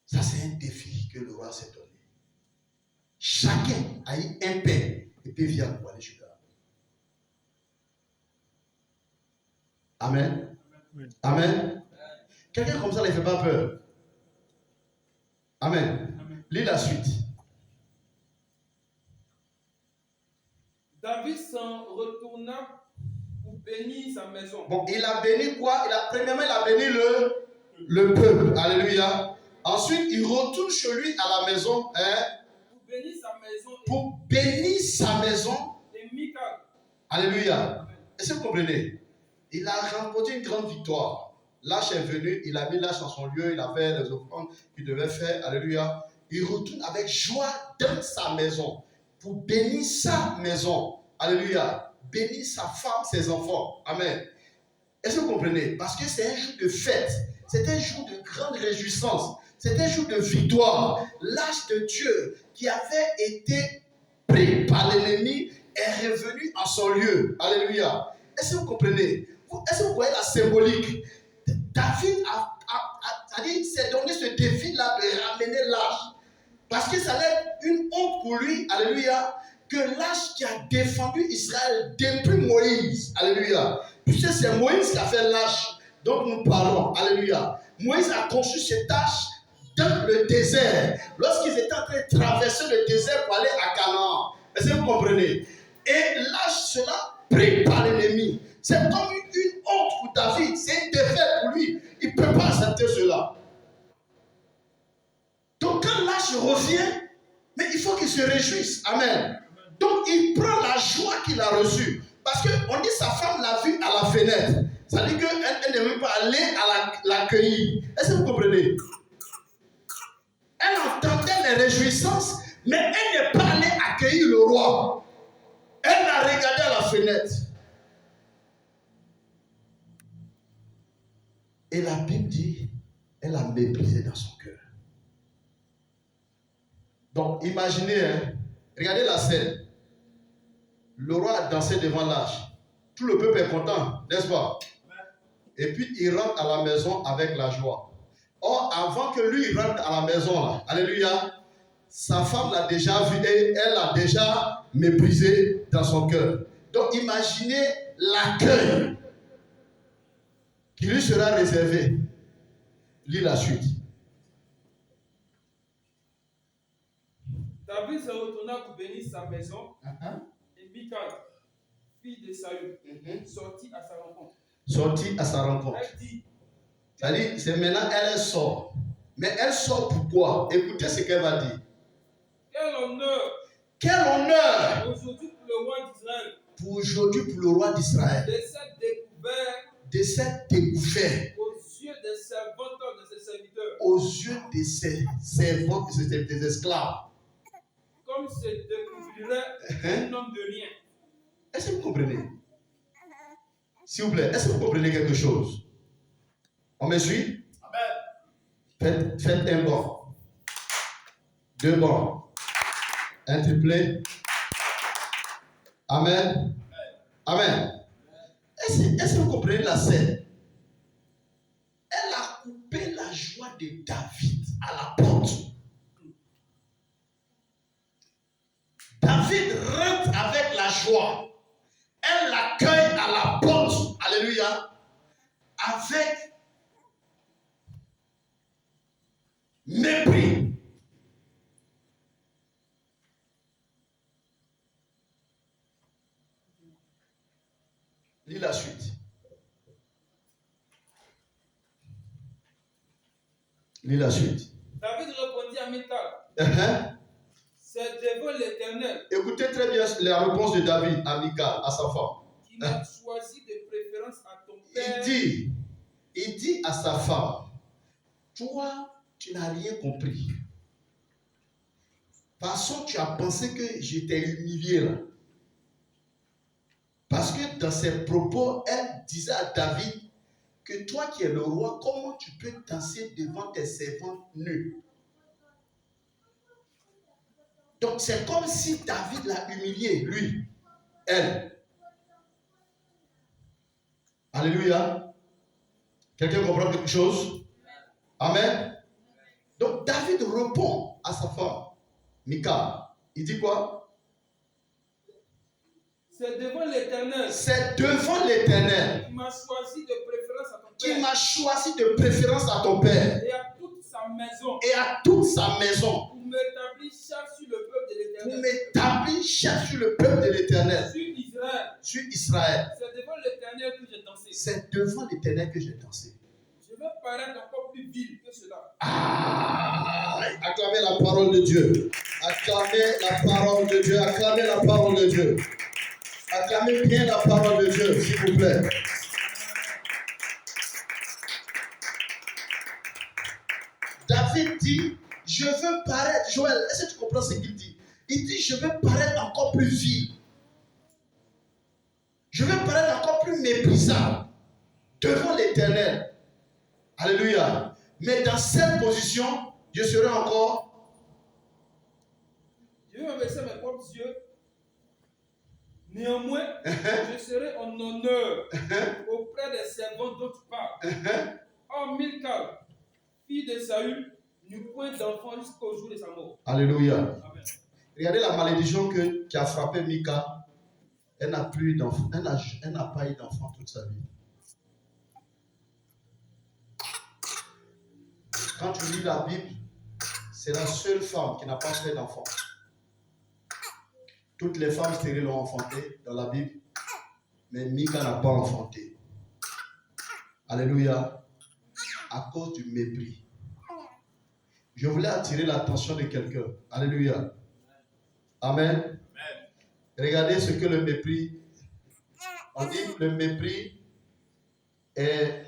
Ça, c'est un défi que le roi s'est donné. Chacun a eu un père et puis vient pour aller chez là. Amen. Amen. Quelqu'un comme ça ne fait pas peur. Amen. Lis la suite. David s'en retourna pour bénir sa maison. Bon, il a béni quoi? Premièrement, il a béni le peuple. Alléluia. Ensuite, il retourne chez lui à la maison. Pour bénir sa maison. Pour bénir sa maison. Et Michal. Alléluia. Est-ce que vous comprenez? Il a remporté une grande victoire. L'âge est venu, il a mis l'âge dans son lieu, il a fait les offrandes qu'il devait faire. Alléluia. Il retourne avec joie dans sa maison pour bénir sa maison. Alléluia. Bénir sa femme, ses enfants. Amen. Est-ce que vous comprenez? Parce que c'est un jour de fête. C'est un jour de grande réjouissance. C'est un jour de victoire. L'âge de Dieu qui avait été pris par l'ennemi est revenu en son lieu. Alléluia. Est-ce que vous comprenez? Est-ce que vous voyez la symbolique? David s'est donné ce défi-là de ramener l'âge. Parce que ça allait être une honte pour lui. Alléluia. Que l'âge qui a défendu Israël depuis Moïse. Alléluia. Puisque c'est Moïse qui a fait l'âge dont nous parlons. Alléluia. Moïse a conçu cette tâche dans le désert. Lorsqu'ils étaient en train de traverser le désert pour aller à Canaan. Est-ce que vous comprenez? Et l'âge sera pris par l'ennemi. C'est comme une honte pour David. C'est une défaite pour lui. Il ne peut pas accepter cela. Donc quand l'âge revient, mais il faut qu'il se réjouisse. Amen. Donc il prend la joie qu'il a reçue. Parce qu'on dit sa femme l'a vu à la fenêtre. Ça dit qu'elle n'est même pas allée à l'accueillir. Est-ce que vous comprenez? Elle entendait les réjouissances, mais elle n'est pas allée accueillir le roi. Elle l'a regardé à la fenêtre. Et la Bible dit, elle l'a méprisé dans son cœur. Donc imaginez, regardez la scène. Le roi a dansé devant l'âge. Tout le peuple est content, n'est-ce pas? Et puis il rentre à la maison avec la joie. Or, avant que lui rentre à la maison, là, alléluia, sa femme l'a déjà vu et elle l'a déjà méprisé dans son cœur. Donc imaginez l'accueil qui lui sera réservé. Lis la suite. David se retourna pour bénir sa maison. Et Michal, fille de Saül, sortit à sa rencontre. Sortit à sa rencontre. Elle dit, c'est-à-dire, c'est maintenant elle sort. Mais elle sort pourquoi? Écoutez ce qu'elle va dire. Quel honneur! Quel honneur! Aujourd'hui pour le roi d'Israël. Pour aujourd'hui pour le roi d'Israël. De cette découverte. Aux yeux des servantes de ses serviteurs. Aux yeux de ses servantes, des esclaves. Comme se découvrirait un homme de rien. Est-ce que vous comprenez? S'il vous plaît, est-ce que vous comprenez quelque chose? On me suit? Amen. Faites un bond. 2 bonds. Un triplé. Amen. Amen. Est-ce que vous comprenez la scène? Elle a coupé la joie de David à la porte. David rentre avec la joie. Elle l'accueille à la porte. Alléluia. Avec mépris. Lis la suite. Lis la suite. David répondit à Michal. C'est devant l'Éternel. Écoutez très bien la réponse de David à Michal, à sa femme. Qui m'a choisi de préférence à ton père. Il dit à sa femme, toi, tu n'as rien compris. Parce que tu as pensé que j'étais humilié là. Parce que dans ses propos, elle disait à David que toi qui es le roi, comment tu peux danser devant tes servantes nues? Donc c'est comme si David l'a humilié, lui, elle. Alléluia. Quelqu'un comprend quelque chose? Amen. Donc David répond à sa femme, Michal. Il dit quoi? C'est devant l'Éternel. C'est devant l'Éternel. Qui m'a choisi de préférence à ton père. Qui m'a choisi de préférence à ton père. Et à toute sa maison. Et à toute sa maison. Pour m'établir chef sur le peuple de l'Éternel. Pour m'établir chef sur le peuple de l'Éternel. Sur Israël. Sur Israël. C'est devant l'Éternel que j'ai dansé. C'est devant l'Éternel que j'ai dansé. Je vais paraître encore plus vil que cela. Acclamez la parole de Dieu. Acclamez la parole de Dieu. Acclamez la parole de Dieu. Acclamez bien la parole de Dieu, s'il vous plaît. David dit, je veux paraître, Joël, est-ce que tu comprends ce qu'il dit? Il dit, je veux paraître encore plus vil. Je veux paraître encore plus méprisable devant l'Éternel. Alléluia. Mais dans cette position, je serai encore. Je vais abaisser mes propres yeux. Néanmoins, je serai en honneur auprès des servants dont tu parles. Or, Michal, fille de Saül, n'eut point d'enfant jusqu'au jour de sa mort. Alléluia. Amen. Regardez la malédiction qui a frappé Mika. Elle n'a plus d'enfant. Elle n'a pas eu d'enfant toute sa vie. Quand tu lis la Bible, c'est la seule femme qui n'a pas fait d'enfant. Toutes les femmes stériles l'ont enfanté dans la Bible, mais Mika n'a pas enfanté. Alléluia. À cause du mépris. Je voulais attirer l'attention de quelqu'un. Alléluia. Amen. Regardez ce que le mépris. On dit que le mépris est.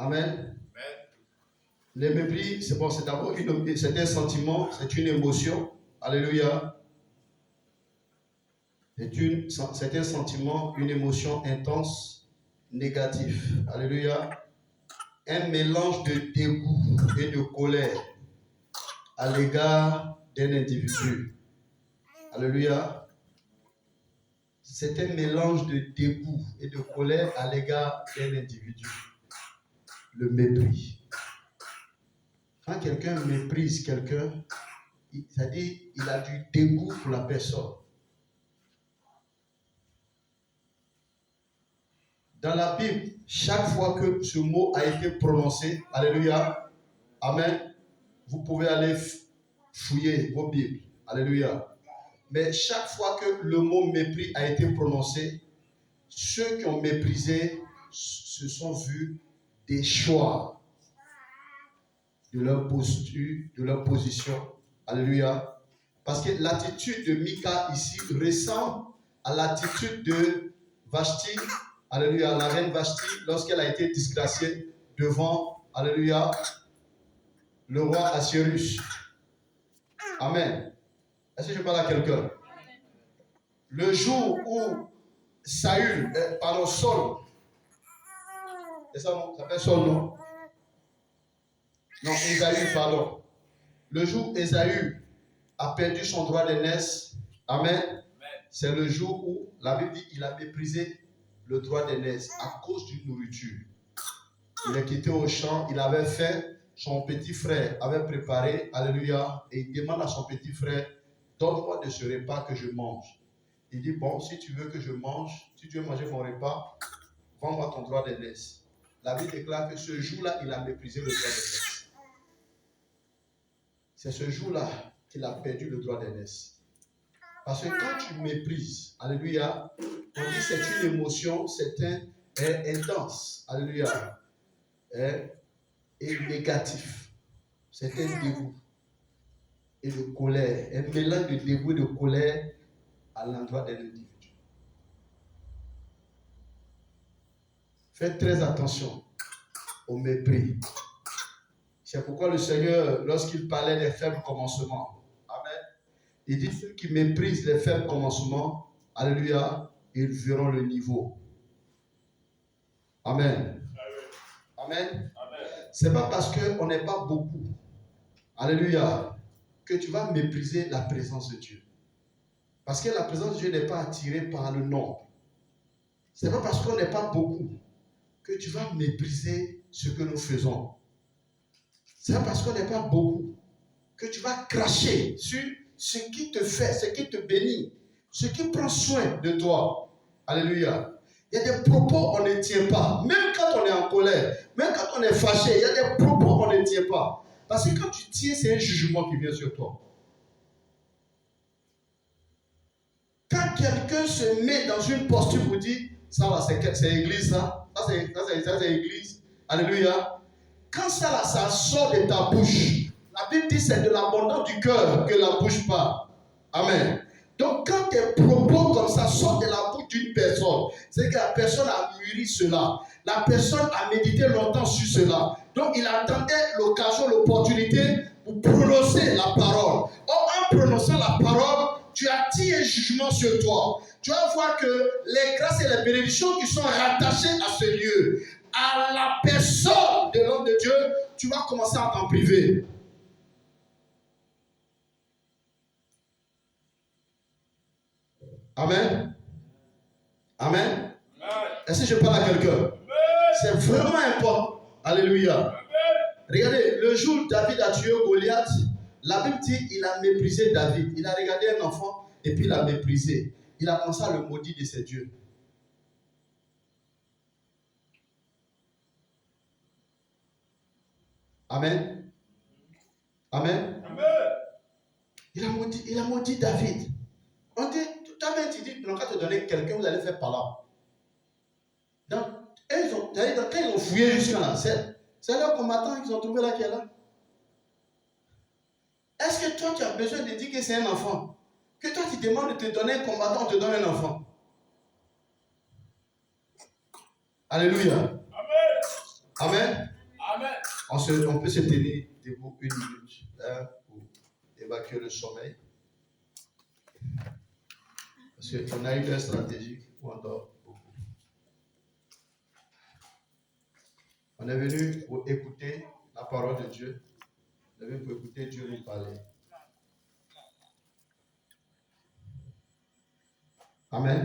Amen. Le mépris, c'est bon, c'est d'abord c'est un sentiment, c'est une émotion. Alléluia. C'est un sentiment, une émotion intense, négatif. Alléluia. Un mélange de dégoût et de colère à l'égard d'un individu. Alléluia. C'est un mélange de dégoût et de colère à l'égard d'un individu. Le mépris. Quand quelqu'un méprise quelqu'un, c'est-à-dire qu'il a du dégoût pour la personne. Dans la Bible, chaque fois que ce mot a été prononcé, alléluia, amen, vous pouvez aller fouiller vos Bibles, alléluia. Mais chaque fois que le mot mépris a été prononcé, ceux qui ont méprisé se sont vus déchoir de leur posture, de leur position, alléluia. Parce que l'attitude de Mika ici ressemble à l'attitude de Vashti, alléluia, la reine Vashti, lorsqu'elle a été disgraciée devant, alléluia, le roi Assuérus. Amen. Est-ce que je parle à quelqu'un? Le jour où Saül, Saul, c'est ça non? Ça s'appelle Saul, non? Non, Ésaü, pardon. Le jour où Ésaü a perdu son droit d'aînesse, amen, c'est le jour où la Bible dit qu'il a méprisé le droit d'aînesse à cause d'une nourriture. Il est quitté au champ, il avait faim, son petit frère avait préparé, alléluia, et il demande à son petit frère, donne-moi de ce repas que je mange. Il dit, bon, si tu veux que je mange, si tu veux manger mon repas, vends-moi ton droit d'aînesse. La Bible déclare que ce jour-là, il a méprisé le droit d'aînesse. C'est ce jour-là qu'il a perdu le droit d'aînesse. Parce que quand tu méprises, alléluia, on dit c'est une émotion, c'est intense, alléluia, et négatif. C'est un dégoût et de colère, un mélange de dégoût et de colère à l'endroit d'un individu. Faites très attention au mépris. C'est pourquoi le Seigneur, lorsqu'il parlait des faibles commencements, amen, il dit ceux qui méprisent les faibles commencements, alléluia, ils verront le niveau. Amen. Amen. C'est pas parce qu'on n'est pas beaucoup, alléluia, que tu vas mépriser la présence de Dieu. Parce que la présence de Dieu n'est pas attirée par le nombre. Ce n'est pas parce qu'on n'est pas beaucoup que tu vas mépriser ce que nous faisons. Ce n'est pas parce qu'on n'est pas beaucoup que tu vas cracher sur ce qui te fait, ce qui te bénit, ce qui prend soin de toi. Alléluia. Il y a des propos on ne tient pas. Même quand on est en colère, même quand on est fâché, il y a des propos on ne tient pas. Parce que quand tu tiens, c'est un jugement qui vient sur toi. Quand quelqu'un se met dans une posture pour dire, ça là, c'est l'église, ça c'est l'église. Alléluia. Quand ça là, ça sort de ta bouche, la Bible dit c'est de l'abondance du cœur que la bouche parle. Amen. Donc quand tes propos comme ça sortent de la bouche d'une personne, c'est que la personne a mûri cela. La personne a médité longtemps sur cela. Donc il attendait l'occasion, l'opportunité pour prononcer la parole. Or, en prononçant la parole, tu attires un jugement sur toi. Tu vas voir que les grâces et les bénédictions qui sont rattachées à ce lieu, à la personne de l'homme de Dieu, tu vas commencer à t'en priver. Amen. Amen. Est-ce que je parle à quelqu'un? C'est vraiment important. Alléluia. Regardez, le jour où David a tué Goliath, la Bible dit qu'il a méprisé David. Il a regardé un enfant et puis il a méprisé. Il a commencé à le maudire de ses dieux. Amen. Amen. Il a maudit David. On dit, tout à l'heure, tu dis, quand te donner quelqu'un, vous allez faire par là. Donc, quand ils ont fouillé jusqu'à là, c'est leur combattant qu'ils ont trouvé là qui est là. Est-ce que toi, tu as besoin de dire que c'est un enfant? Que toi, tu demandes de te donner un combattant, on te donne un enfant. Alléluia. Amen. Amen. Amen. On peut se tenir debout une minute pour évacuer le sommeil. Parce qu'on a une heure stratégique où on dort beaucoup. On est venu pour écouter la parole de Dieu. On est venu pour écouter Dieu nous parler. Amen.